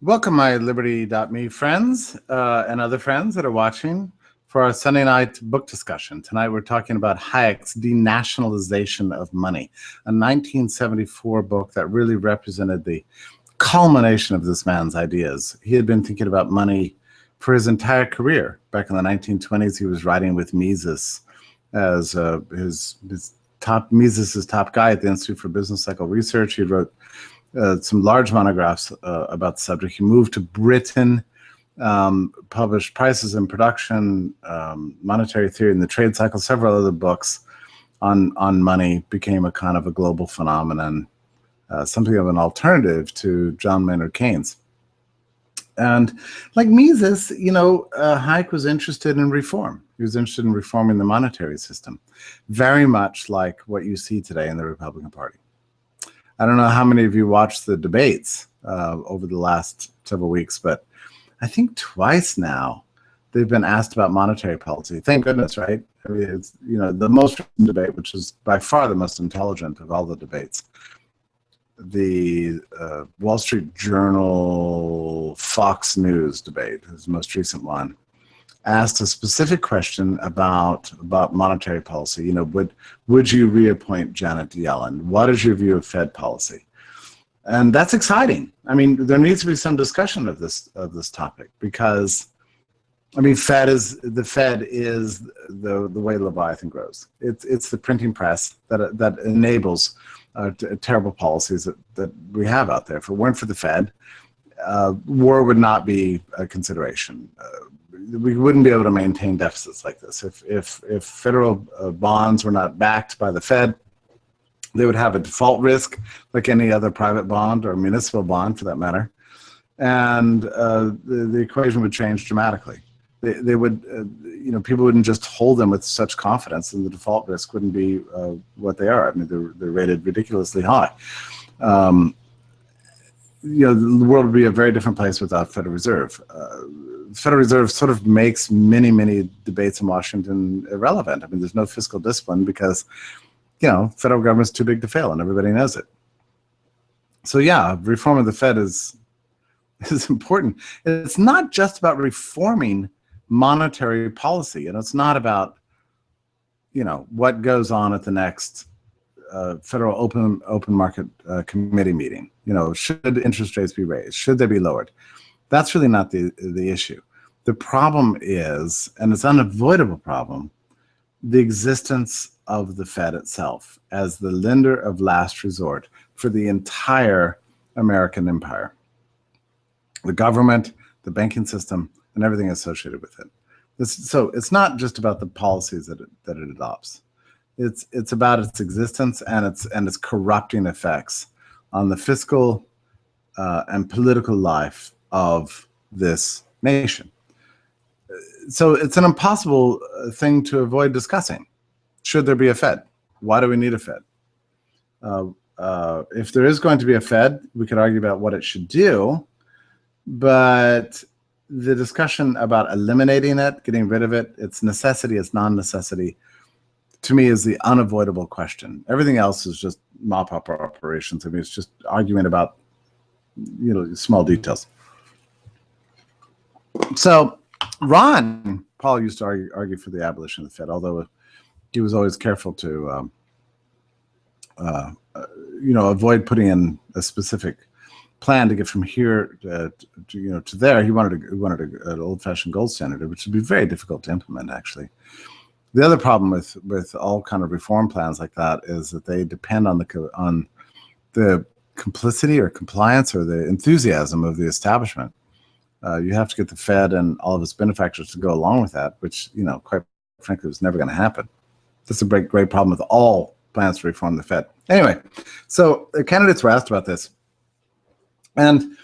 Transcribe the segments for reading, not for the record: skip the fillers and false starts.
Welcome, my Liberty.me friends and other friends that are watching for our Sunday night book discussion. Tonight we're talking about Hayek's Denationalization of Money, a 1974 book that really represented the culmination of this man's ideas. He had been thinking about money for his entire career. Back in the 1920s, he was writing with Mises as his top guy at the Institute for Business Cycle Research. He wrote some large monographs about the subject. He moved to Britain, published Prices and Production, Monetary Theory and the Trade Cycle, several other books on money, became a kind of a global phenomenon, something of an alternative to John Maynard Keynes. And like Mises, Hayek was interested in reform. He was interested in reforming the monetary system, very much like what you see today in the Republican Party. I don't know how many of you watched the debates over the last several weeks, but I think twice now they've been asked about monetary policy. Thank goodness, right? I mean, it's the most recent debate, which is by far the most intelligent of all the debates. The Wall Street Journal Fox News debate is the most recent one. Asked a specific question about monetary policy. Would you reappoint Janet Yellen? What is your view of Fed policy? And that's exciting. I mean, there needs to be some discussion of this topic, because the Fed is the way Leviathan grows. It's the printing press that enables terrible policies that we have out there. If it weren't for the Fed, war would not be a consideration. We wouldn't be able to maintain deficits like this. If federal bonds were not backed by the Fed, they would have a default risk like any other private bond or municipal bond for that matter. And the equation would change dramatically. They would, people wouldn't just hold them with such confidence, and the default risk wouldn't be what they are. I mean, they're rated ridiculously high. The world would be a very different place without Federal Reserve. Federal Reserve sort of makes many debates in Washington irrelevant. I mean, there's no fiscal discipline because, federal government's too big to fail, and everybody knows it. So yeah, reform of the Fed is important. It's not just about reforming monetary policy. It's not about, what goes on at the next federal open market committee meeting. Should interest rates be raised? Should they be lowered? That's really not the issue. The problem is, and it's an unavoidable problem, the existence of the Fed itself as the lender of last resort for the entire American empire. The government, the banking system, and everything associated with it. So it's not just about the policies that it adopts. It's about its existence and its corrupting effects on the fiscal and political life of this nation. So it's an impossible thing to avoid discussing. Should there be a Fed? Why do we need a Fed? If there is going to be a Fed, we could argue about what it should do, but the discussion about eliminating it, getting rid of it, its necessity, its non-necessity, to me is the unavoidable question. Everything else is just mop-up operations. I mean, it's just arguing about, small details. So Ron Paul used to argue for the abolition of the Fed, although he was always careful to, avoid putting in a specific plan to get from here to there. He wanted an old-fashioned gold standard, which would be very difficult to implement, actually. The other problem with all kind of reform plans like that is that they depend on the complicity or compliance or the enthusiasm of the establishment. You have to get the Fed and all of its benefactors to go along with that, which, quite frankly, was never going to happen. That's a great problem with all plans to reform the Fed. Anyway, so the candidates were asked about this. And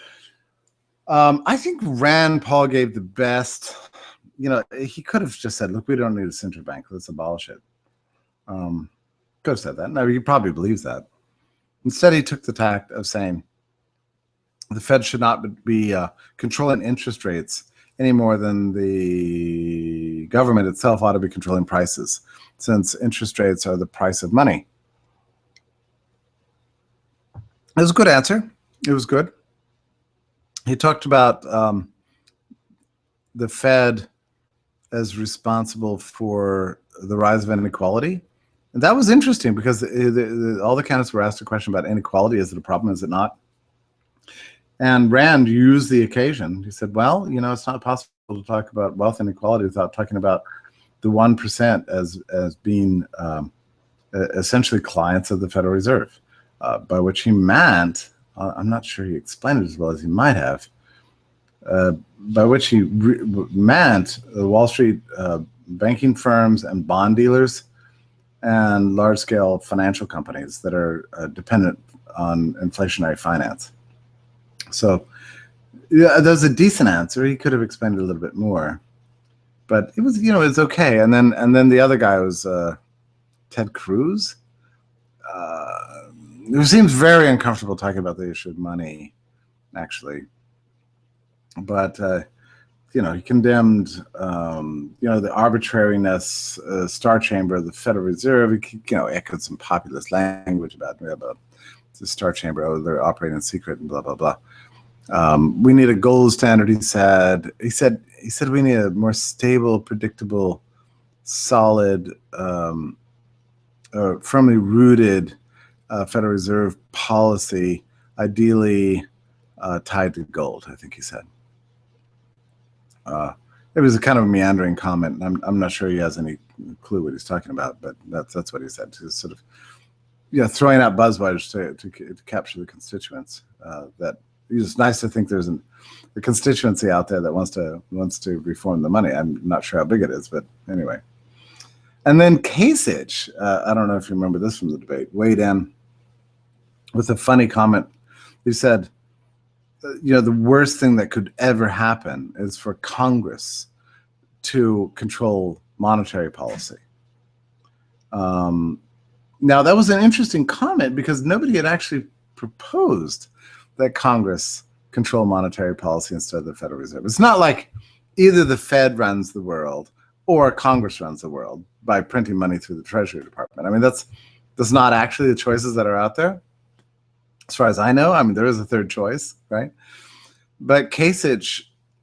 I think Rand Paul gave the best, he could have just said, look, we don't need a central bank. Let's abolish it. Could have said that. No, he probably believes that. Instead, he took the tact of saying the Fed should not be controlling interest rates any more than the government itself ought to be controlling prices, since interest rates are the price of money. It was a good answer. It was good. he talked about the Fed as responsible for the rise of inequality. And that was interesting because all the candidates were asked a question about inequality. Is it a problem? Is it not? And Rand used the occasion. He said, well, you know, it's not possible to talk about wealth inequality without talking about the 1% as being essentially clients of the Federal Reserve, by which he meant, I'm not sure he explained it as well as he might have, by which he meant the Wall Street banking firms and bond dealers and large-scale financial companies that are dependent on inflationary finance. So yeah, that was a decent answer. He could have explained it a little bit more, but it was, you know, it's okay. And then the other guy was Ted Cruz, who seems very uncomfortable talking about the issue of money, actually. But you know, he condemned you know, the arbitrariness, Star Chamber of the Federal Reserve. He, you know, echoed some populist language about the Star Chamber. Oh, they're operating in secret and blah blah blah. We need a gold standard, he said. He said we need a more stable, predictable, solid, firmly rooted Federal Reserve policy, ideally tied to gold, I think he said. It was a kind of a meandering comment, and I'm not sure he has any clue what he's talking about, but that's what he said. To sort of, you know, throwing out buzzwords to capture the constituents. That it's nice to think there's a constituency out there that wants to reform the money. I'm not sure how big it is, but anyway. And then Kasich, I don't know if you remember this from the debate, weighed in with a funny comment. He said, you know, the worst thing that could ever happen is for Congress to control monetary policy. Now, that was an interesting comment because nobody had actually proposed that Congress control monetary policy instead of the Federal Reserve. It's not like either the Fed runs the world or Congress runs the world by printing money through the Treasury Department. I mean, that's not actually the choices that are out there. As far as I know, I mean, there is a third choice, right? But Kasich,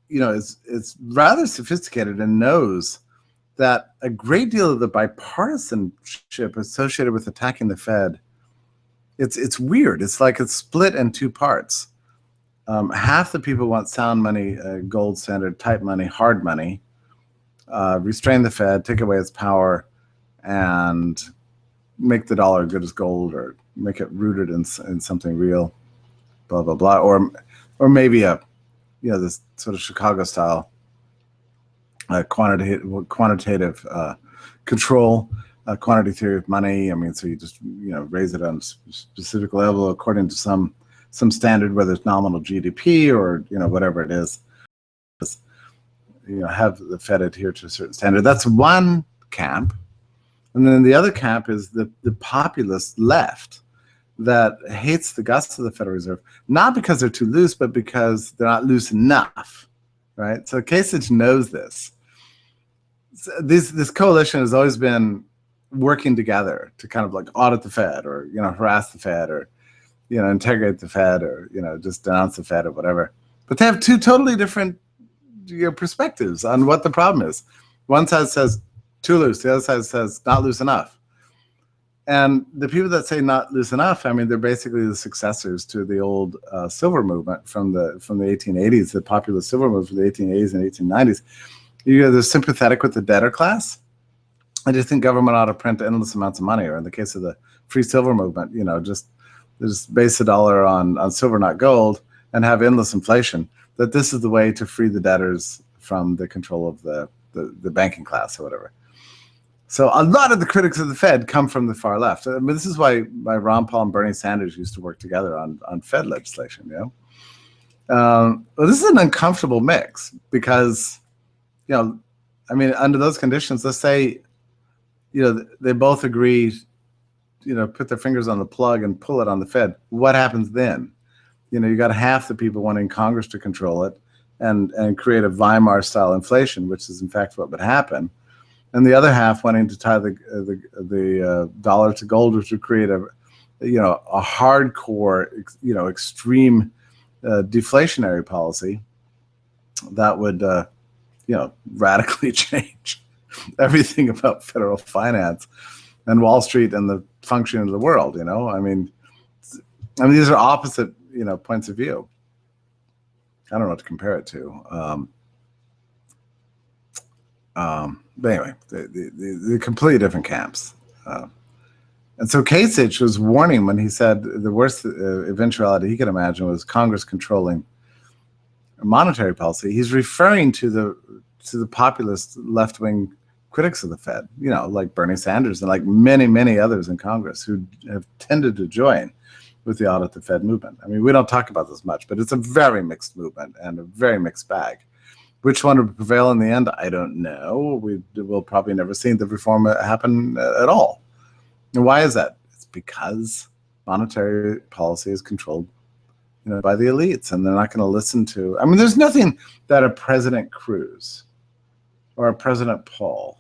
you know, is rather sophisticated and knows that a great deal of the bipartisanship associated with attacking the Fed, it's weird. It's like it's split in two parts. Half the people want sound money, gold standard, type money, hard money, restrain the Fed, take away its power, and make the dollar good as gold, or make it rooted in something real, blah blah blah, or maybe this sort of Chicago style quantitative control, quantity theory of money. I mean, so you just, you know, raise it on a specific level according to some standard, whether it's nominal GDP or, you know, whatever it is. You know, have the Fed adhere to a certain standard. That's one camp. And then the other camp is the populist left that hates the guts of the Federal Reserve, not because they're too loose, but because they're not loose enough, right? So Kasich knows this. So this coalition has always been working together to kind of like audit the Fed, or, you know, harass the Fed, or, you know, integrate the Fed, or, you know, just denounce the Fed or whatever. But they have two totally different, you know, perspectives on what the problem is. One side says too loose, the other side says not loose enough. And the people that say not loose enough, I mean, they're basically the successors to the old silver movement from the 1880s, the populist silver movement from the 1880s and 1890s. You know, they're sympathetic with the debtor class. I just think government ought to print endless amounts of money, or in the case of the free silver movement, you know, just base the dollar on silver, not gold, and have endless inflation. That this is the way to free the debtors from the control of the banking class or whatever. So a lot of the critics of the Fed come from the far left. I mean, this is why Ron Paul and Bernie Sanders used to work together on Fed legislation. You know, well, this is an uncomfortable mix because, you know, I mean, under those conditions, let's say, you know, they both agree, you know, put their fingers on the plug and pull it on the Fed. What happens then? You know, you got half the people wanting Congress to control it and create a Weimar-style inflation, which is in fact what would happen, and the other half wanting to tie the dollar to gold, which would create a hardcore, you know, extreme deflationary policy that would, radically change everything about federal finance and Wall Street and the functioning of the world. I mean, these are opposite, points of view. I don't know what to compare it to. But anyway, the completely different camps. And so Kasich was warning when he said the worst eventuality he could imagine was Congress controlling monetary policy. He's referring to the populist left-wing critics of the Fed, like Bernie Sanders and like many, many others in Congress who have tended to join with the audit the Fed movement. I mean, we don't talk about this much, but it's a very mixed movement and a very mixed bag. Which one would prevail in the end? I don't know. We'll probably never see the reform happen at all. And why is that? It's because monetary policy is controlled, by the elites, and they're not going to listen to. I mean, there's nothing that a President Cruz or a President Paul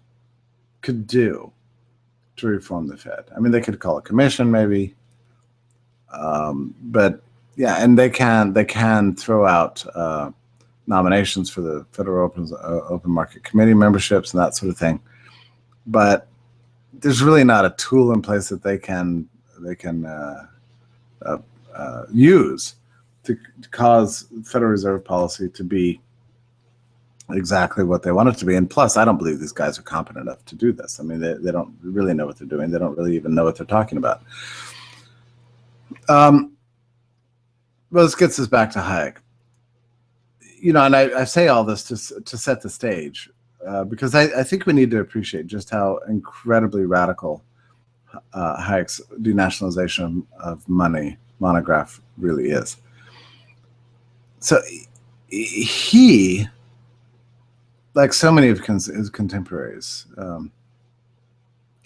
could do to reform the Fed. I mean, they could call a commission, maybe, but yeah, and they can throw out nominations for the Federal Open Market Committee memberships and that sort of thing, but there's really not a tool in place that they can use to cause Federal Reserve policy to be exactly what they want it to be. And plus, I don't believe these guys are competent enough to do this. I mean, they don't really know what they're doing. They don't really even know what they're talking about. Well, this gets us back to Hayek. And I say all this to set the stage because I think we need to appreciate just how incredibly radical Hayek's Denationalization of Money monograph really is. So he, like so many of his contemporaries, from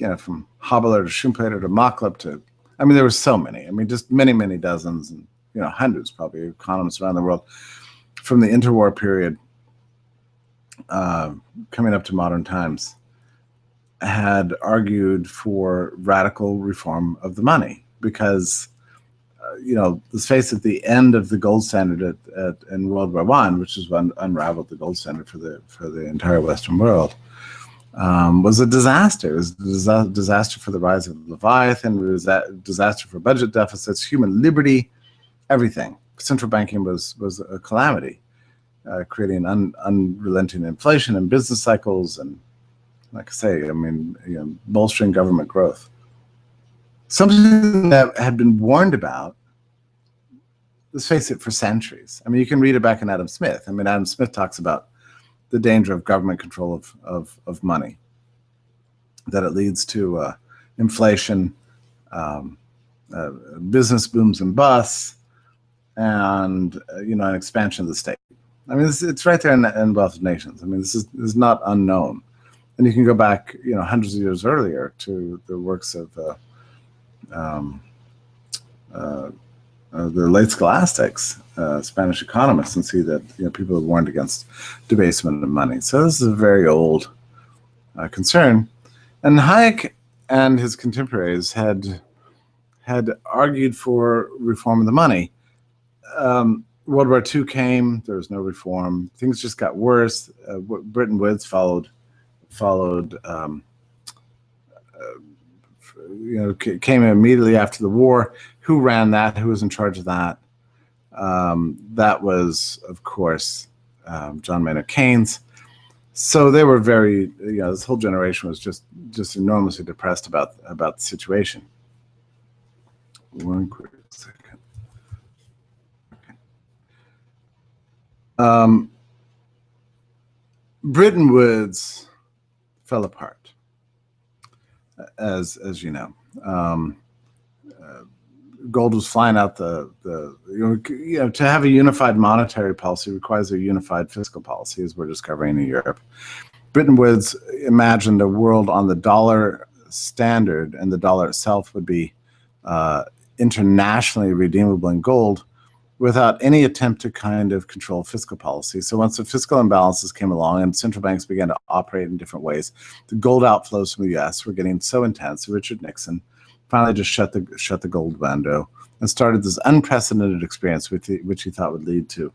Haberler to Schumpeter to Machlup to, there were so many. Just many, many dozens and hundreds probably economists around the world from the interwar period coming up to modern times had argued for radical reform of the money because, let's face it, the end of the gold standard in World War I, which is what unraveled the gold standard for the entire Western world, was a disaster. It was a disaster for the rise of Leviathan. It was a disaster for budget deficits, human liberty, everything. Central banking was a calamity, creating unrelenting inflation and business cycles, and like I say, bolstering government growth. Something that had been warned about, let's face it, for centuries. You can read it back in Adam Smith. Adam Smith talks about the danger of government control of money, that it leads to inflation, business booms and busts, and an expansion of the state. It's right there in Wealth of Nations. This is not unknown, and you can go back hundreds of years earlier to the works of the late scholastics, Spanish economists, and see that people have warned against debasement of money. So this is a very old concern, and Hayek and his contemporaries had argued for reform of the money. World War II came. There was no reform. Things just got worse. Bretton Woods followed. Came immediately after the war. Who ran that? Who was in charge of that? That was, of course, John Maynard Keynes. So they were very, this whole generation was just enormously depressed about the situation. One quick second. Bretton Woods fell apart, as you know. Gold was flying out to have a unified monetary policy requires a unified fiscal policy, as we're discovering in Europe. Bretton Woods imagined a world on the dollar standard, and the dollar itself would be internationally redeemable in gold without any attempt to kind of control fiscal policy. So once the fiscal imbalances came along and central banks began to operate in different ways, the gold outflows from the U.S. were getting so intense. Richard Nixon finally just shut the gold window and started this unprecedented experience, which he thought would lead to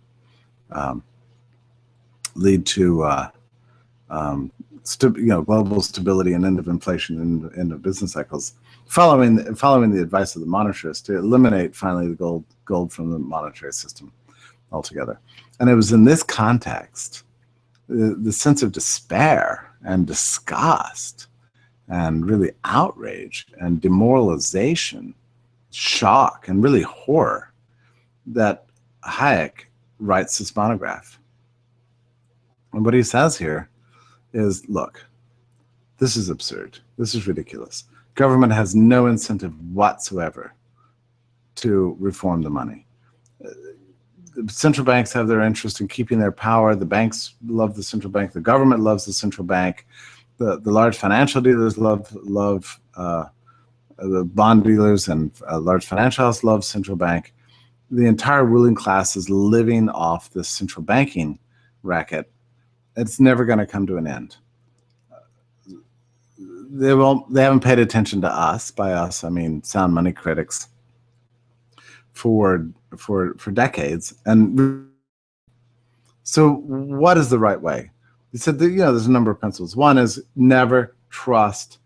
global stability and end of inflation and end of business cycles, following the advice of the monetarists to eliminate finally the gold from the monetary system altogether. And it was in this context, the sense of despair and disgust and really outrage and demoralization, shock, and really horror that Hayek writes this monograph. And what he says here is, look, this is absurd. This is ridiculous. Government has no incentive whatsoever to reform the money. The central banks have their interest in keeping their power. The banks love the central bank. The government loves the central bank. The large financial dealers love the bond dealers, and large financial house loves central bank. The entire ruling class is living off this central banking racket. It's never going to come to an end. They haven't paid attention to us. By us, I mean sound money critics for decades. And so what is the right way? He said that, there's a number of principles. One is never trust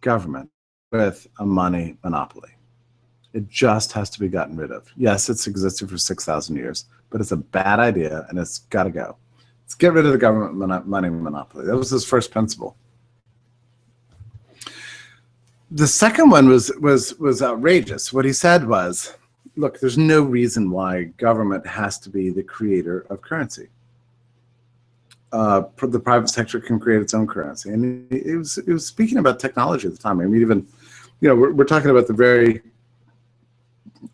government with a money monopoly. It just has to be gotten rid of. Yes, it's existed for 6,000 years, but it's a bad idea and it's got to go. Let's get rid of the government money monopoly. That was his first principle. The second one was outrageous. What he said was, look, there's no reason why government has to be the creator of currency. The private sector can create its own currency. And he was speaking about technology at the time. I mean, even, we're talking about the very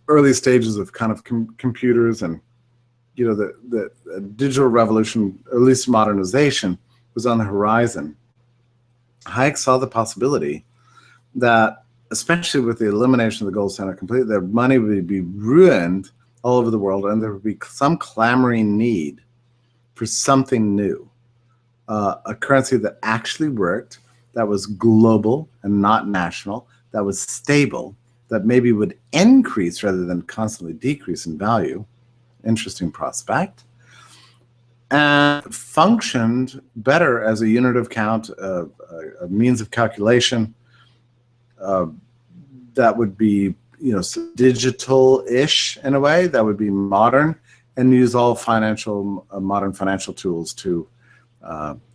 early stages of kind of computers, and, the digital revolution, at least modernization, was on the horizon. Hayek saw the possibility that, especially with the elimination of the gold standard completely, that money would be ruined all over the world, and there would be some clamoring need for something new, a currency that actually worked, that was global and not national, that was stable, that maybe would increase rather than constantly decrease in value. Interesting prospect. And functioned better as a unit of count, a means of calculation, that would be, digital-ish in a way, that would be modern, and use all modern financial tools to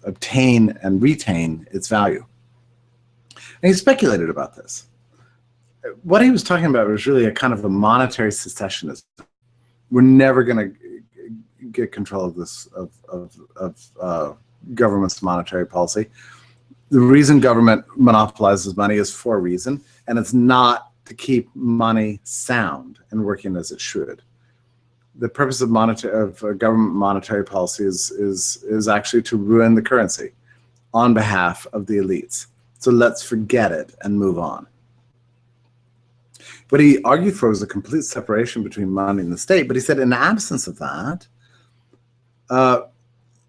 obtain and retain its value. And he speculated about this. What he was talking about was really a kind of a monetary secessionism. We're never going to get control of this, of government's monetary policy. The reason government monopolizes money is for a reason, and it's not to keep money sound and working as it should. The purpose of government monetary policy is actually to ruin the currency on behalf of the elites. So let's forget it and move on. What he argued for was a complete separation between money and the state, but he said in the absence of that,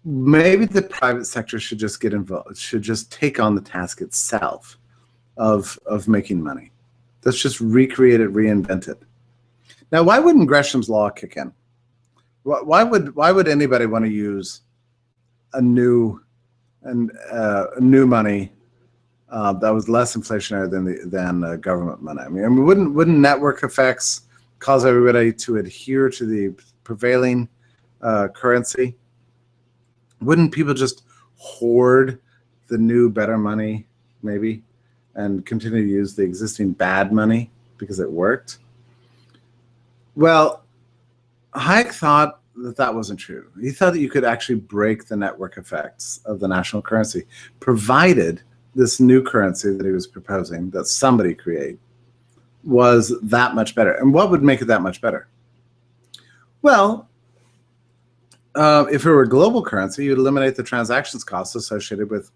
maybe the private sector should just get involved, should just take on the task itself of making money. Let's just recreate it, reinvent it. Now, why wouldn't Gresham's law kick in? Why would anybody want to use a new money that was less inflationary than government money? I mean, wouldn't network effects cause everybody to adhere to the prevailing currency? Wouldn't people just hoard the new, better money, maybe, and continue to use the existing bad money because it worked? Well, Hayek thought that wasn't true. He thought that you could actually break the network effects of the national currency, provided this new currency that he was proposing, that somebody create, was that much better. And what would make it that much better? Well, if it were a global currency, you'd eliminate the transactions costs associated with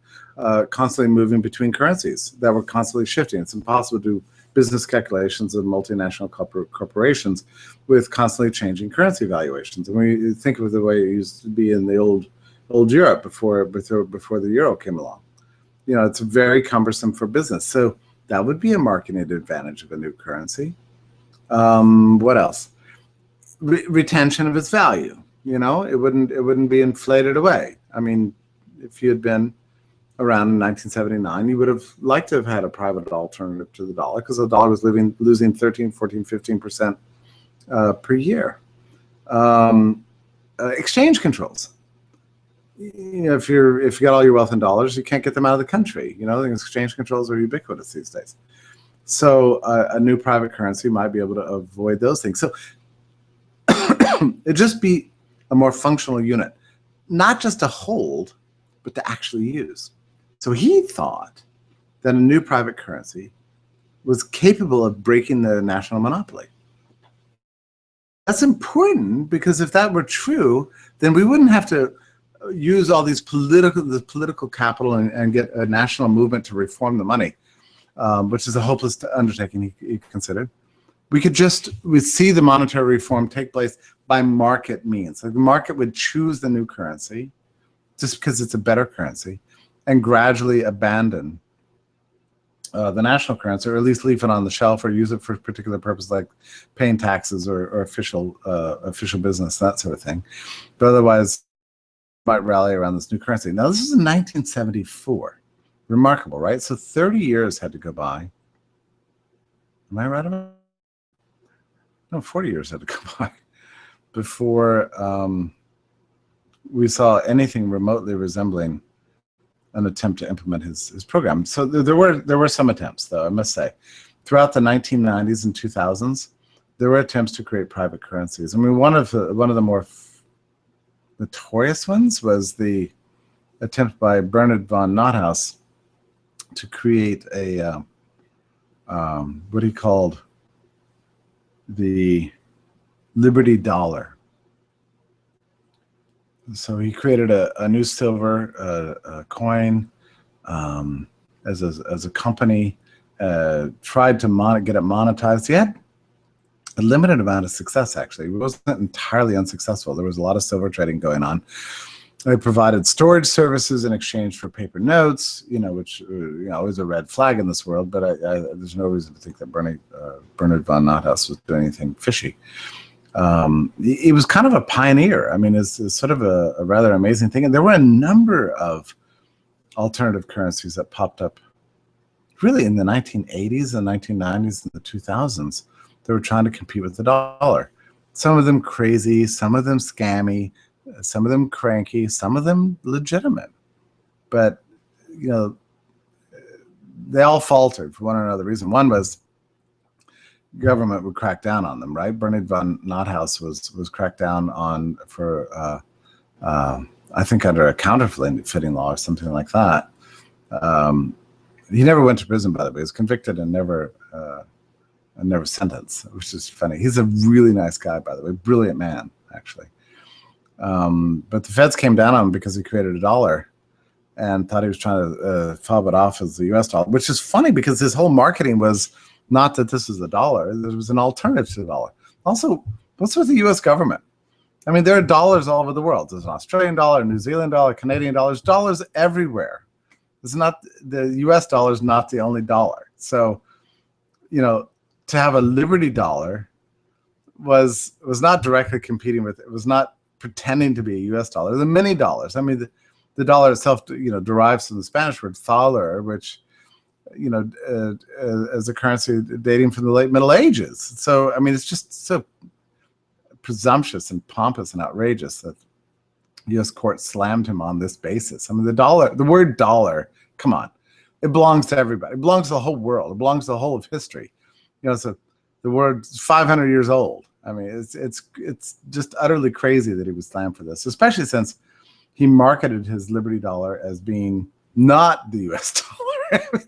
constantly moving between currencies that were constantly shifting. It's impossible to do business calculations of multinational corporations with constantly changing currency valuations. And when you think of the way it used to be in the old Europe before the euro came along, it's very cumbersome for business. So that would be a marketing advantage of a new currency. What else? Retention of its value. You know, it wouldn't be inflated away. I mean, if you had been around in 1979, you would have liked to have had a private alternative to the dollar, because the dollar was losing 13, 14, 15% per year. Exchange controls. You know, if you got all your wealth in dollars, you can't get them out of the country. You know, the exchange controls are ubiquitous these days. So a new private currency might be able to avoid those things. So it'd just be a more functional unit, not just to hold, but to actually use. So he thought that a new private currency was capable of breaking the national monopoly. That's important, because if that were true, then we wouldn't have to use all these political capital and get a national movement to reform the money, which is a hopeless undertaking, he considered. We'd see the monetary reform take place by market means. Like the market would choose the new currency just because it's a better currency, and gradually abandon the national currency, or at least leave it on the shelf or use it for particular purposes like paying taxes or official business, that sort of thing. But otherwise, might rally around this new currency. Now, this is in 1974. Remarkable, right? So 30 years had to go by. Am I right about? No, 40 years had to go by before we saw anything remotely resembling an attempt to implement his program. So there were some attempts, though, I must say. Throughout the 1990s and 2000s, there were attempts to create private currencies. I mean, one of the more notorious ones was the attempt by Bernard von Nothaus to create a what he called the Liberty dollar. So he created a new silver a coin as a company, tried to get it monetized. He had a limited amount of success, actually. It wasn't entirely unsuccessful. There was a lot of silver trading going on. They provided storage services in exchange for paper notes, which is a red flag in this world, but there's no reason to think that Bernard von Nothaus was doing anything fishy. He was kind of a pioneer. I mean, it's sort of a rather amazing thing. And there were a number of alternative currencies that popped up really in the 1980s and 1990s and the 2000s. They were trying to compete with the dollar. Some of them crazy, some of them scammy, some of them cranky, some of them legitimate. But, they all faltered for one or another reason. One was government would crack down on them, right? Bernard von Nothaus was cracked down on for, I think, under a counterfeiting law or something like that. He never went to prison, by the way. He was convicted and never sentenced, which is funny. He's a really nice guy, by the way. Brilliant man, actually. But the feds came down on him because he created a dollar and thought he was trying to fob it off as the US dollar, which is funny because his whole marketing was not that this is a dollar. There was an alternative to the dollar. Also, what's with the US government? I mean, there are dollars all over the world. There's an Australian dollar, a New Zealand dollar, Canadian dollars, dollars everywhere. It's not, the US dollar is not the only dollar. So, to have a Liberty dollar was not directly competing with, it was not pretending to be a US dollar. The many dollars. I mean, the dollar itself, derives from the Spanish word thaler, which, as a currency dating from the late Middle Ages. So, I mean, it's just so presumptuous and pompous and outrageous that the U.S. court slammed him on this basis. I mean, the word dollar, come on, it belongs to everybody. It belongs to the whole world. It belongs to the whole of history. So the word's 500 years old. I mean, it's just utterly crazy that he was slammed for this, especially since he marketed his Liberty dollar as being not the U.S. dollar.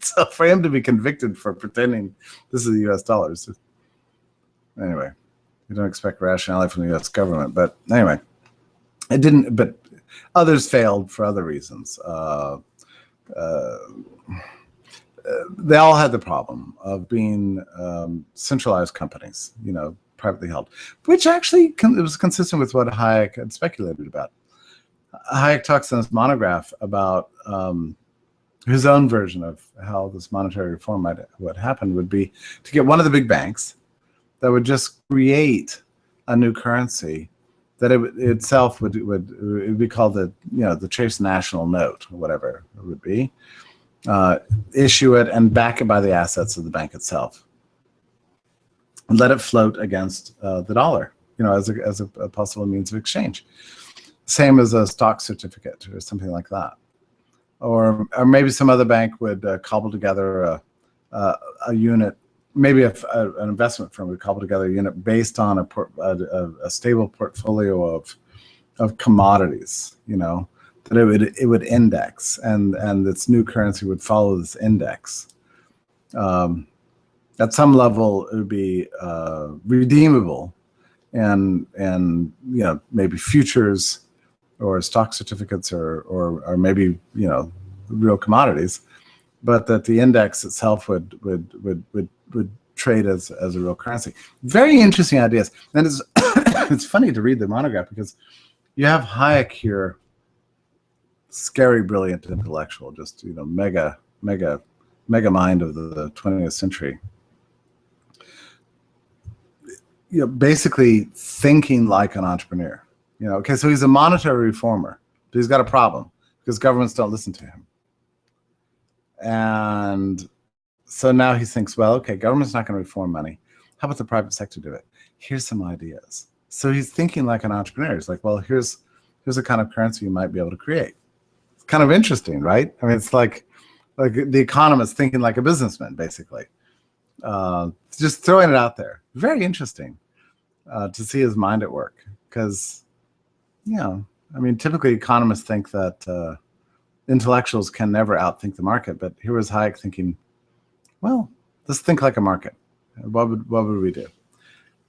So for him to be convicted for pretending this is the U.S. dollar, anyway, you don't expect rationality from the U.S. government. But anyway, it didn't. But others failed for other reasons. They all had the problem of being centralized companies, privately held, which actually it was consistent with what Hayek had speculated about. Hayek talks in his monograph about his own version of how this monetary reform what happened would be to get one of the big banks that would just create a new currency that itself would be called the Chase National Note, or whatever it would be. Issue it and back it by the assets of the bank itself, and let it float against the dollar, as a possible means of exchange. Same as a stock certificate or something like that, or maybe some other bank would cobble together a unit. Maybe an investment firm would cobble together a unit based on a stable portfolio of commodities, that it would index, and its new currency would follow this index. At some level, it would be redeemable, and maybe futures or stock certificates or maybe real commodities, but that the index itself would trade as a real currency. Very interesting ideas. And it's it's funny to read the monograph because you have Hayek here, scary, brilliant intellectual, just mega mind of the 20th century. Basically thinking like an entrepreneur. Okay, so he's a monetary reformer, but he's got a problem because governments don't listen to him. And so now he thinks, well, okay, government's not going to reform money. How about the private sector do it? Here's some ideas. So he's thinking like an entrepreneur. He's like, well, here's a kind of currency you might be able to create. It's kind of interesting, right? I mean, it's like the economist thinking like a businessman, basically. Just throwing it out there. Very interesting to see his mind at work. Because, typically economists think that intellectuals can never outthink the market. But here was Hayek thinking, well, let's think like a market. What would we do?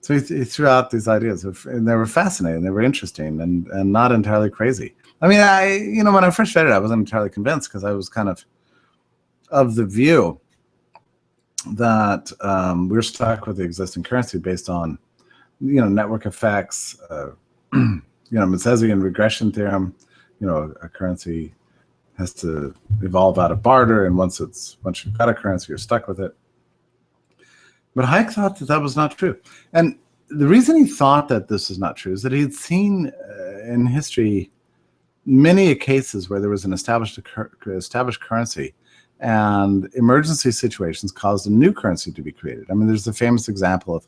So he threw out these ideas, and they were fascinating, they were interesting, and not entirely crazy. I mean, when I first read it, I wasn't entirely convinced because I was kind of the view that we're stuck with the existing currency based on, network effects, Misesian regression theorem. A currency has to evolve out of barter, and once you've got a currency, you're stuck with it. But Hayek thought that was not true. And the reason he thought that this is not true is that he had seen in history many cases where there was an established currency, and emergency situations caused a new currency to be created. I mean, there's the famous example of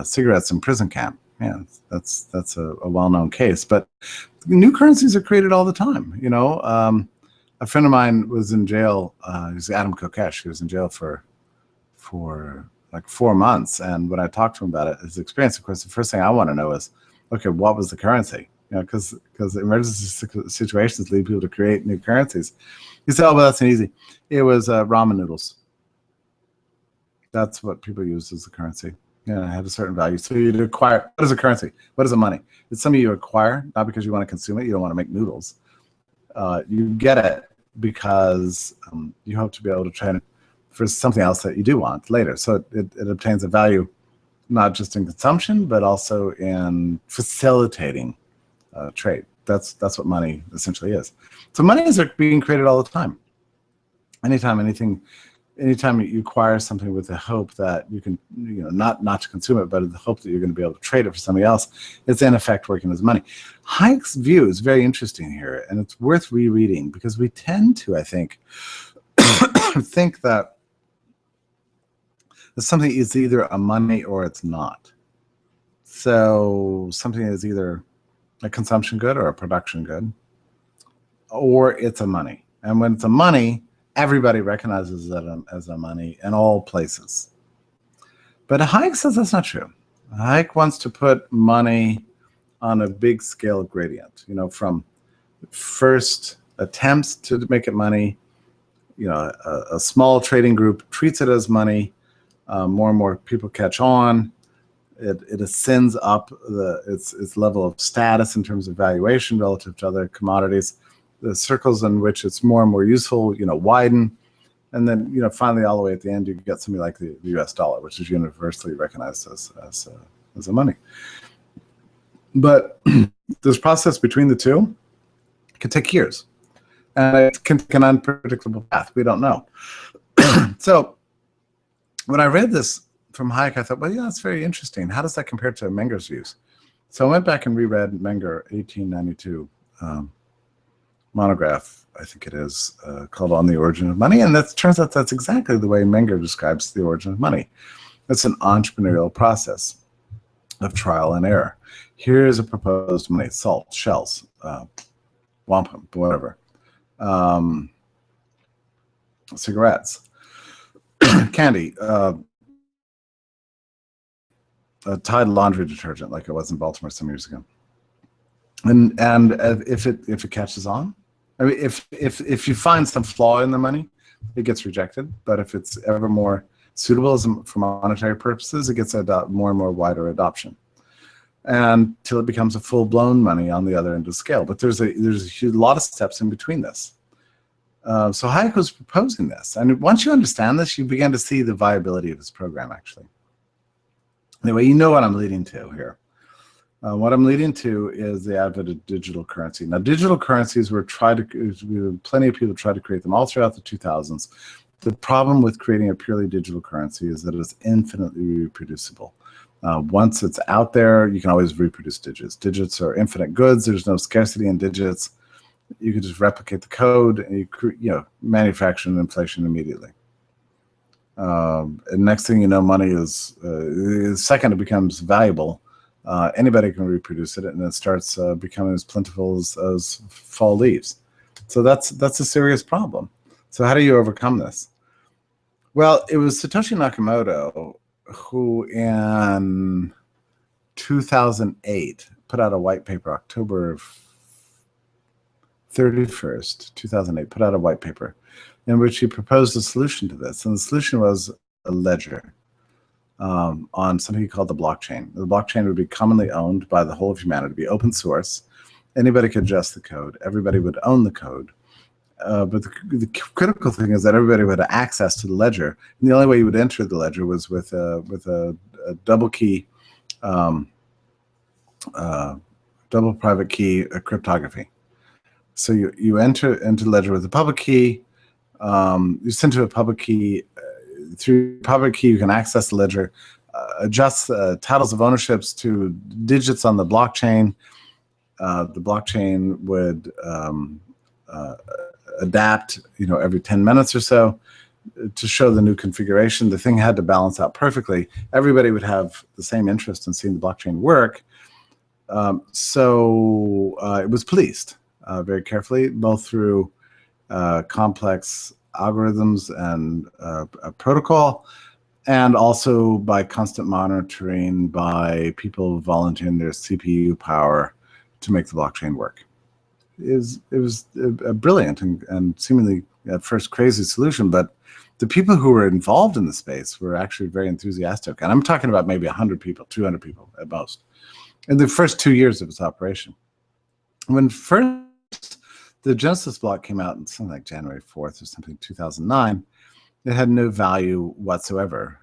cigarettes in prison camp. Yeah, that's a well-known case. But new currencies are created all the time. A friend of mine was in jail. He's Adam Kokesh. He was in jail for like 4 months. And when I talked to him about it, his experience, of course, the first thing I want to know is, okay, what was the currency? Because emergency situations lead people to create new currencies. He said, oh, well, that's easy. It was ramen noodles. That's what people use as the currency. It had a certain value. So you'd acquire. What is a currency? What is a money? It's something you acquire, not because you want to consume it. You don't want to make noodles. You get it because you hope to be able to trade it for something else that you do want later. So it obtains a value not just in consumption, but also in facilitating trade. That's what money essentially is. So monies are being created all the time. Anytime you acquire something with the hope that you can, not to consume it, but the hope that you're going to be able to trade it for somebody else, it's in effect working as money. Hayek's view is very interesting here, and it's worth rereading because we tend to, I think, think that something is either a money or it's not. So something is either a consumption good or a production good, or it's a money. And when it's a money, everybody recognizes it as a money in all places. But Hayek says that's not true. Hayek wants to put money on a big scale gradient, from first attempts to make it money, a small trading group treats it as money, more and more people catch on, it ascends up its level of status in terms of valuation relative to other commodities. The circles in which it's more and more useful, widen, and then finally all the way at the end you get something like the U.S. dollar, which is universally recognized as a money. But this process between the two can take years, and it can take an unpredictable path. We don't know. So when I read this from Hayek, I thought, well, yeah, that's very interesting. How does that compare to Menger's views? So I went back and reread Menger 1892 monograph, I think it is, called On the Origin of Money. And that turns out that's exactly the way Menger describes the origin of money. It's an entrepreneurial process of trial and error. Here's a proposed money: salt, shells, wampum, whatever, cigarettes, candy, Tide laundry detergent, like it was in Baltimore some years ago. And if it catches on, I mean, if you find some flaw in the money, it gets rejected. But if it's ever more suitable for monetary purposes, it gets more and more wider adoption, until it becomes a full-blown money on the other end of the scale. But there's a lot of steps in between this. So Hayek was proposing this, and once you understand this, you begin to see the viability of his program, actually. Anyway, you know what I'm leading to here. What I'm leading to is the advent of digital currency. Now, digital currencies plenty of people tried to create them all throughout the 2000s. The problem with creating a purely digital currency is that it's infinitely reproducible. Once it's out there, you can always reproduce digits. Digits are infinite goods. There's no scarcity in digits. You can just replicate the code, and you manufacture an inflation immediately. And next thing you know, money is the second it becomes valuable, anybody can reproduce it, and it starts becoming as plentiful as fall leaves. So that's a serious problem. So how do you overcome this? Well, it was Satoshi Nakamoto who in 2008 put out a white paper, October 31st, 2008, put out a white paper in which he proposed a solution to this. And the solution was a ledger on something he called the blockchain. The blockchain would be commonly owned by the whole of humanity, be open source. Anybody could adjust the code. Everybody would own the code. But the critical thing is that everybody would have access to the ledger. And the only way you would enter the ledger was with a double key, double private key cryptography. So you enter into the ledger with a public key. You send to a public key. Through public key, you can access the ledger, adjust titles of ownerships to digits on the blockchain. The blockchain would adapt, every 10 minutes or so to show the new configuration. The thing had to balance out perfectly. Everybody would have the same interest in seeing the blockchain work. So it was policed very carefully, both through complex algorithms and a protocol, and also by constant monitoring by people volunteering their CPU power to make the blockchain work. It was a brilliant and seemingly at first crazy solution, but the people who were involved in the space were actually very enthusiastic. And I'm talking about maybe 100 people, 200 people at most, in the first 2 years of its operation. When first the Genesis block came out in something like January 4th or something, 2009, it had no value whatsoever.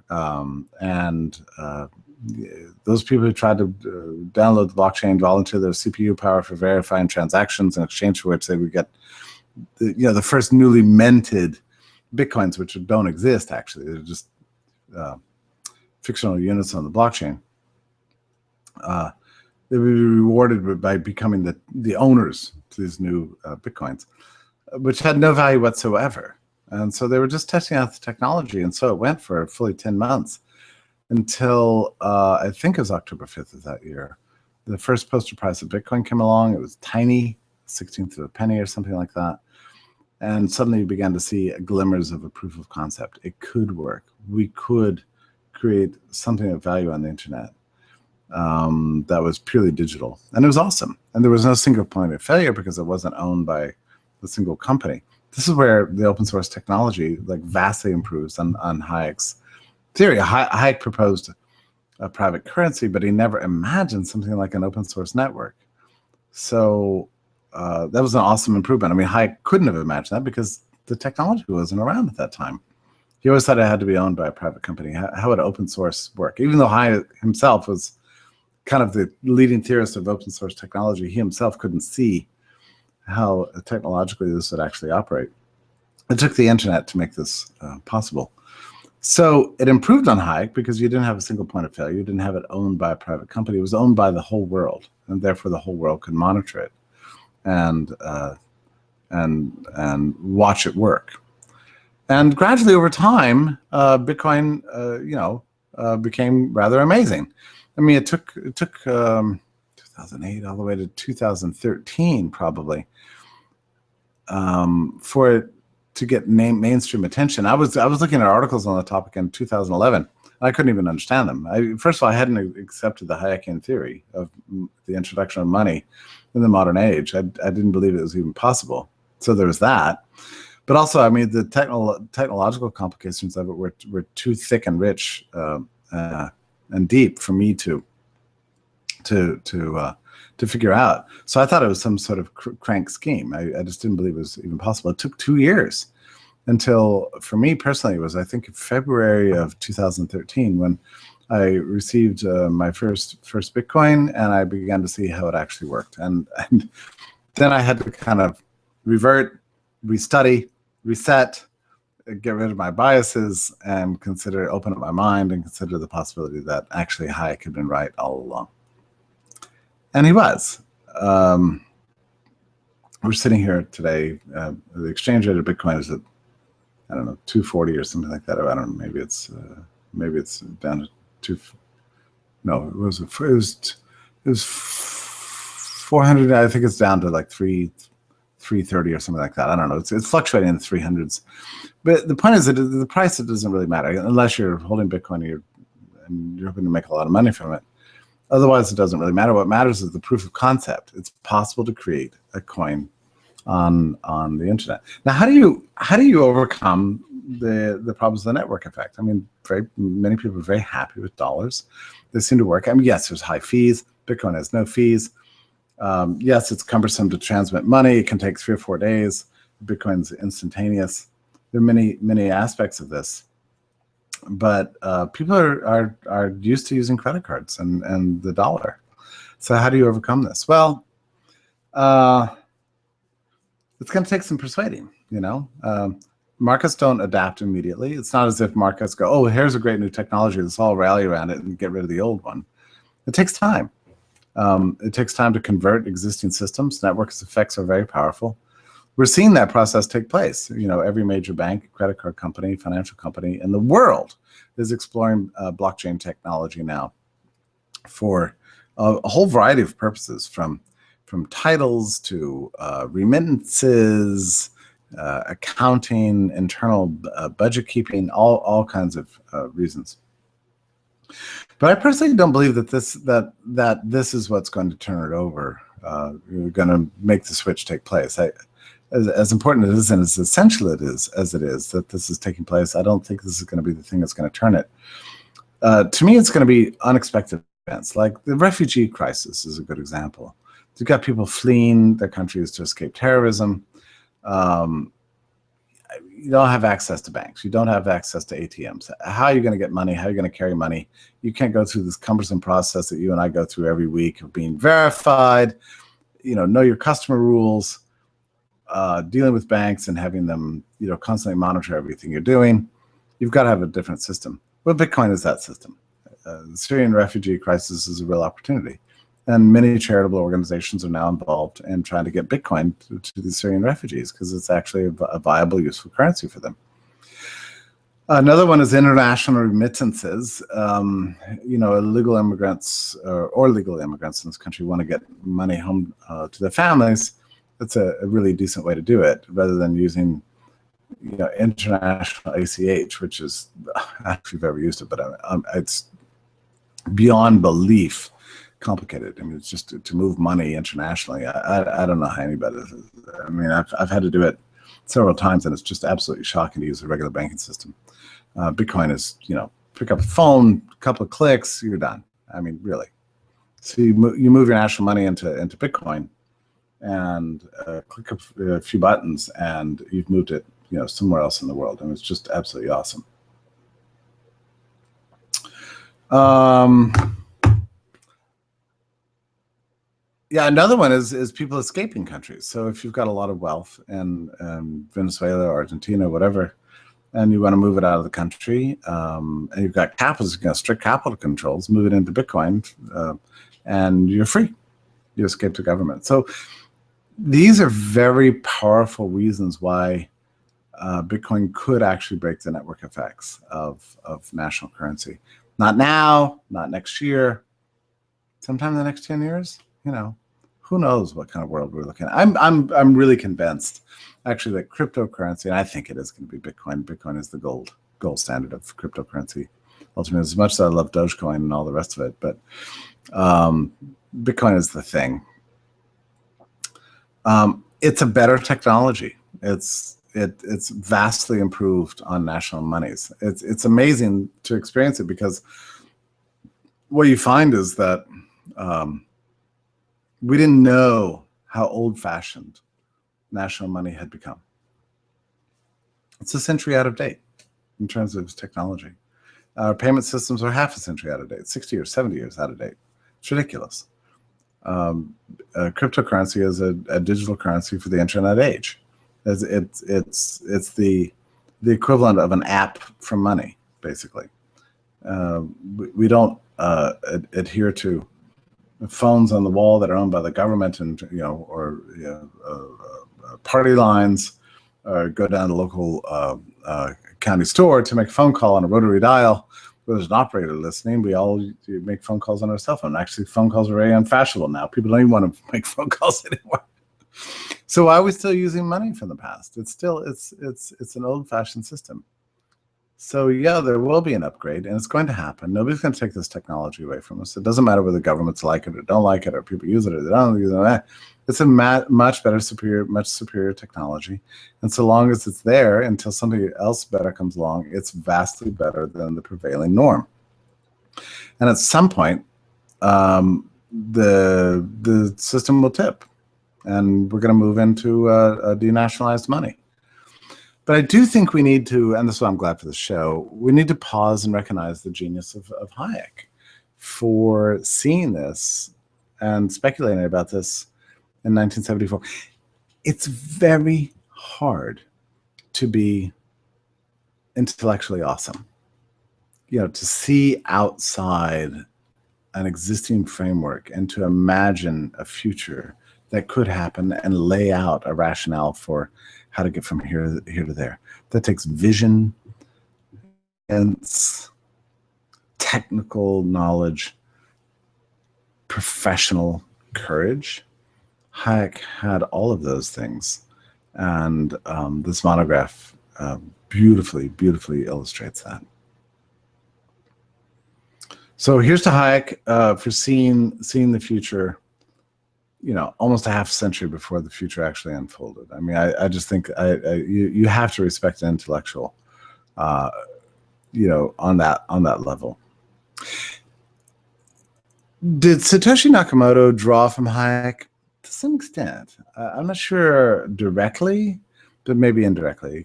Those people who tried to download the blockchain volunteer their CPU power for verifying transactions, in exchange for which they would get the first newly minted Bitcoins, which don't exist actually. They're just fictional units on the blockchain. They would be rewarded by becoming the owners to these new Bitcoins, which had no value whatsoever. And so they were just testing out the technology. And so it went for fully 10 months until I think it was October 5th of that year. The first poster price of Bitcoin came along. It was tiny, 1/16 of a penny or something like that. And suddenly you began to see glimmers of a proof of concept. It could work. We could create something of value on the internet that was purely digital. And it was awesome. And there was no single point of failure because it wasn't owned by a single company. This is where the open source technology vastly improves on Hayek's theory. Hayek proposed a private currency, but he never imagined something like an open source network. So that was an awesome improvement. I mean, Hayek couldn't have imagined that because the technology wasn't around at that time. He always thought it had to be owned by a private company. How would open source work? Even though Hayek himself was kind of the leading theorist of open source technology, he himself couldn't see how technologically this would actually operate. It took the internet to make this possible. So it improved on Hayek because you didn't have a single point of failure. You didn't have it owned by a private company. It was owned by the whole world, and therefore the whole world could monitor it and watch it work. And gradually over time, Bitcoin, became rather amazing. I mean, it took 2008 all the way to 2013 probably for it to get mainstream attention. I was looking at articles on the topic in 2011, and I couldn't even understand them. First of all, I hadn't accepted the Hayekian theory of the introduction of money in the modern age. I didn't believe it was even possible. So there was that. But also, I mean, the technological complications of it were too thick and rich and deep for me to figure out. So I thought it was some sort of crank scheme. I just didn't believe it was even possible. It took 2 years until, for me personally, it was, I think, February of 2013 when I received my first Bitcoin, and I began to see how it actually worked. And then I had to kind of revert, restudy, reset, get rid of my biases, and open up my mind and consider the possibility that actually Hayek had been right all along. And he was. We're sitting here today. The exchange rate of Bitcoin is at, I don't know, 240 or something like that. Or I don't know. Maybe it's down to 2. No, it was 400. I think it's down to like 330 or something like that. I don't know. It's fluctuating in the 300s. But the point is that the price, it doesn't really matter unless you're holding Bitcoin and you're hoping to make a lot of money from it. Otherwise, it doesn't really matter. What matters is the proof of concept. It's possible to create a coin on the internet. Now, how do you overcome the problems of the network effect? I mean, many people are very happy with dollars. They seem to work. I mean, yes, there's high fees. Bitcoin has no fees. Yes, it's cumbersome to transmit money. It can take 3 or 4 days. Bitcoin's instantaneous. There are many aspects of this. But people are used to using credit cards and the dollar. So how do you overcome this? Well, it's going to take some persuading. Markets don't adapt immediately. It's not as if markets go, oh, here's a great new technology, let's all rally around it and get rid of the old one. It takes time. It takes time to convert existing systems. Network effects are very powerful. We're seeing that process take place. Every major bank, credit card company, financial company in the world is exploring blockchain technology now for a whole variety of purposes, from titles to remittances, accounting, internal budget keeping, all kinds of reasons. But I personally don't believe that this is what's going to turn it over. You're going to make the switch take place. As important as it is and as essential as it is that this is taking place, I don't think this is going to be the thing that's going to turn it. To me, it's going to be unexpected events. Like the refugee crisis is a good example. You've got people fleeing their countries to escape terrorism. You don't have access to banks. You don't have access to ATMs. How are you going to get money? How are you going to carry money? You can't go through this cumbersome process that you and I go through every week of being verified, know your customer rules, dealing with banks and having them, constantly monitor everything you're doing. You've got to have a different system. Well, Bitcoin is that system. The Syrian refugee crisis is a real opportunity. And many charitable organizations are now involved in trying to get Bitcoin to the Syrian refugees because it's actually a viable, useful currency for them. Another one is international remittances. Illegal immigrants or legal immigrants in this country want to get money home to their families. That's a really decent way to do it, rather than using, international ACH, which is, I don't know if you've ever used it, but it's beyond belief complicated. I mean, it's just to move money internationally. I don't know how anybody. I mean, I've had to do it several times, and it's just absolutely shocking to use a regular banking system. Bitcoin is, pick up the phone, a couple of clicks, you're done. I mean, really. So you move your national money into Bitcoin, and click a few buttons, and you've moved it, somewhere else in the world, and it's just absolutely awesome. Yeah, another one is people escaping countries. So if you've got a lot of wealth in Venezuela or Argentina, whatever, and you want to move it out of the country, and you've got strict capital controls, move it into Bitcoin, and you're free. You escape the government. So these are very powerful reasons why Bitcoin could actually break the network effects of national currency. Not now, not next year, sometime in the next 10 years, who knows what kind of world we're looking at. I'm really convinced, actually, that cryptocurrency, and I think it is going to be Bitcoin. Bitcoin is the gold standard of cryptocurrency. Ultimately, as much as I love Dogecoin and all the rest of it, but Bitcoin is the thing. It's a better technology. It's vastly improved on national monies. It's amazing to experience it, because what you find is that we didn't know how old-fashioned national money had become. It's a century out of date in terms of technology. Our payment systems are half a century out of date, 60 or 70 years out of date. It's ridiculous. Cryptocurrency is a digital currency for the internet age. It's the equivalent of an app for money, basically. We don't adhere to phones on the wall that are owned by the government, and party lines, or go down to the local county store to make a phone call on a rotary dial where there's an operator listening. We all make phone calls on our cell phone. Actually, phone calls are very unfashionable now. People don't even want to make phone calls anymore. So why are we still using money from the past? It's an old-fashioned system. So yeah, there will be an upgrade, and it's going to happen. Nobody's going to take this technology away from us. It doesn't matter whether governments like it or don't like it, or people use it or they don't use it. It's a much superior technology. And so long as it's there, until something else better comes along, it's vastly better than the prevailing norm. And at some point, the system will tip, and we're going to move into a denationalized money. But I do think we need to, and this is why I'm glad for the show, we need to pause and recognize the genius of Hayek for seeing this and speculating about this in 1974. It's very hard to be intellectually awesome, to see outside an existing framework and to imagine a future that could happen and lay out a rationale for how to get from here to there. That takes vision and technical knowledge, professional courage. Hayek had all of those things, and this monograph beautifully illustrates that. So here's to Hayek for seeing the future, almost a half century before the future actually unfolded. I mean, I just think you have to respect an intellectual, on that level. Did Satoshi Nakamoto draw from Hayek? To some extent. I'm not sure directly, but maybe indirectly.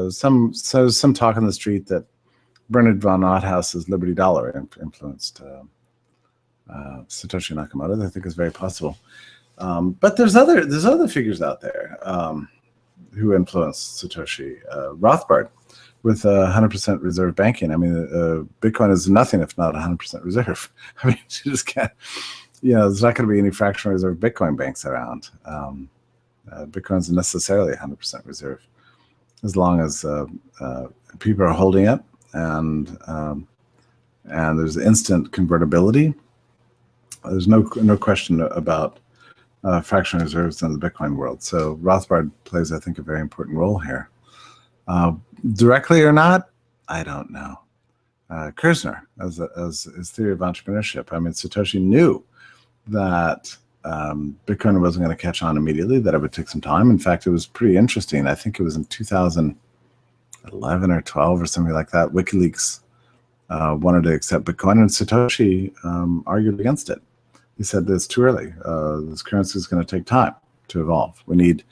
Some talk on the street that Bernard von Otthaus's Liberty dollar influenced Satoshi Nakamoto. I think is very possible. But there's other figures out there who influenced Satoshi. Rothbard with 100% reserve banking. I mean, Bitcoin is nothing if not 100% reserve. I mean, you just can't. There's not going to be any fractional reserve Bitcoin banks around. Bitcoin's necessarily 100% reserve, as long as people are holding it, and there's instant convertibility. There's no question about fractional reserves in the Bitcoin world. So Rothbard plays, I think, a very important role here. Directly or not, I don't know. Kirzner, as his theory of entrepreneurship. I mean, Satoshi knew that Bitcoin wasn't going to catch on immediately, that it would take some time. In fact, it was pretty interesting. I think it was in 2011 or 12 or something like that. WikiLeaks wanted to accept Bitcoin, and Satoshi argued against it. He said that it's too early. This currency is going to take time to evolve. We need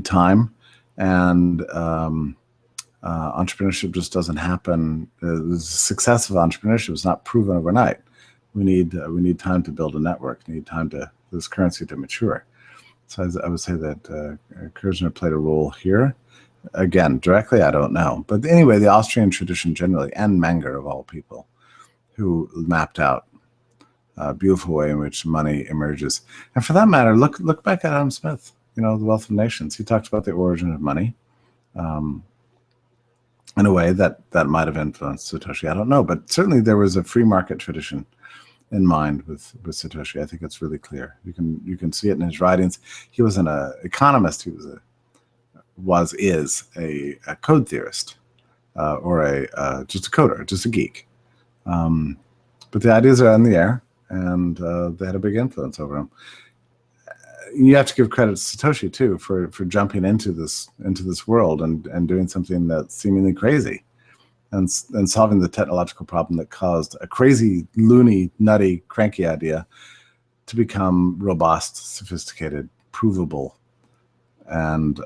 time, and entrepreneurship just doesn't happen. The success of entrepreneurship is not proven overnight. We need time to build a network. We need time to this currency to mature. So I would say that Kirzner played a role here. Again, directly, I don't know. But anyway, the Austrian tradition generally, and Menger of all people, who mapped out a beautiful way in which money emerges. And for that matter, look back at Adam Smith, The Wealth of Nations. He talked about the origin of money in a way that might have influenced Satoshi. I don't know, but certainly there was a free market tradition in mind with Satoshi. I think it's really clear. You can see it in his writings. He wasn't an economist. He is a code theorist or just a coder, just a geek. But the ideas are in the air, and they had a big influence over him. You have to give credit to Satoshi too for jumping into this world and doing something that's seemingly crazy, and solving the technological problem that caused a crazy, loony, nutty, cranky idea to become robust, sophisticated, provable, and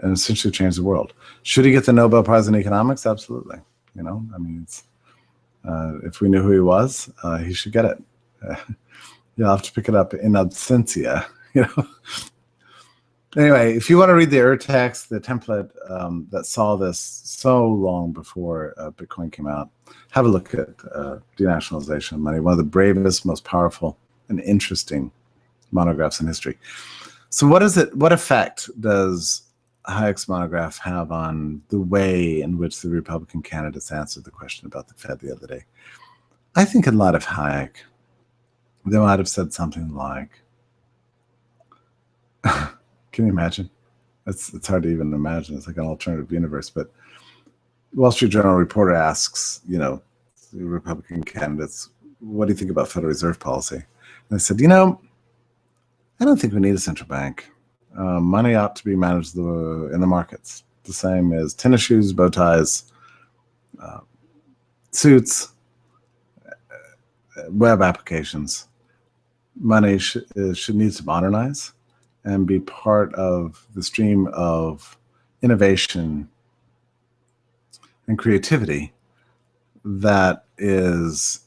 essentially change the world. Should he get the Nobel Prize in economics? Absolutely. I mean, if we knew who he was, he should get it. You'll have to pick it up in absentia. Anyway, if you want to read the text, the template that saw this so long before Bitcoin came out, have a look at Denationalization of Money, one of the bravest, most powerful, and interesting monographs in history. So what effect does Hayek's monograph have on the way in which the Republican candidates answered the question about the Fed the other day? I think in light of Hayek, they might have said something like, can you imagine? It's hard to even imagine. It's like an alternative universe. But Wall Street Journal reporter asks, the Republican candidates, what do you think about Federal Reserve policy? And they said, I don't think we need a central bank. Money ought to be managed in the markets, the same as tennis shoes, bow ties, suits, web applications. Money should need to modernize and be part of the stream of innovation and creativity that is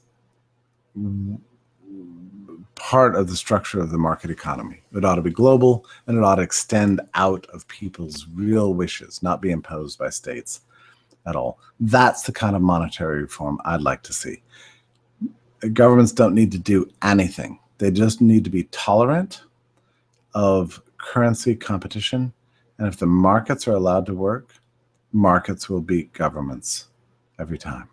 part of the structure of the market economy. It ought to be global, and it ought to extend out of people's real wishes, not be imposed by states at all. That's the kind of monetary reform I'd like to see. Governments don't need to do anything. They just need to be tolerant of currency competition. And if the markets are allowed to work, markets will beat governments every time.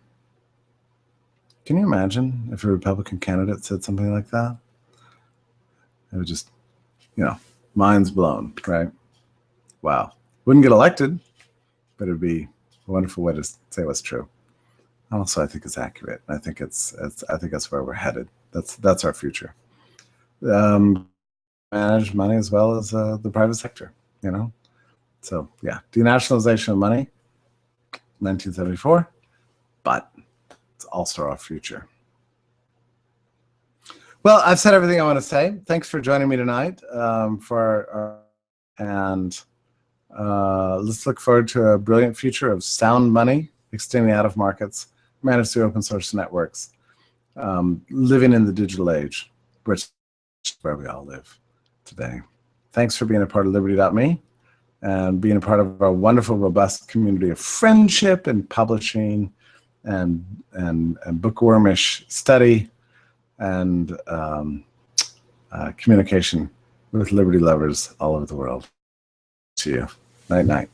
Can you imagine if a Republican candidate said something like that? It would just, minds blown, right? Wow. Wouldn't get elected, but it'd be a wonderful way to say what's true. Also, I think it's accurate. I think I think that's where we're headed. That's our future. Manage money as well as the private sector, So yeah, denationalization of money, 1974, but it's also our future. Well, I've said everything I want to say. Thanks for joining me tonight and let's look forward to a brilliant future of sound money extending out of markets, managed through open source networks, living in the digital age, which is where we all live today. Thanks for being a part of Liberty.me and being a part of our wonderful, robust community of friendship and publishing and bookwormish study and communication with Liberty lovers all over the world. See you. Night, night.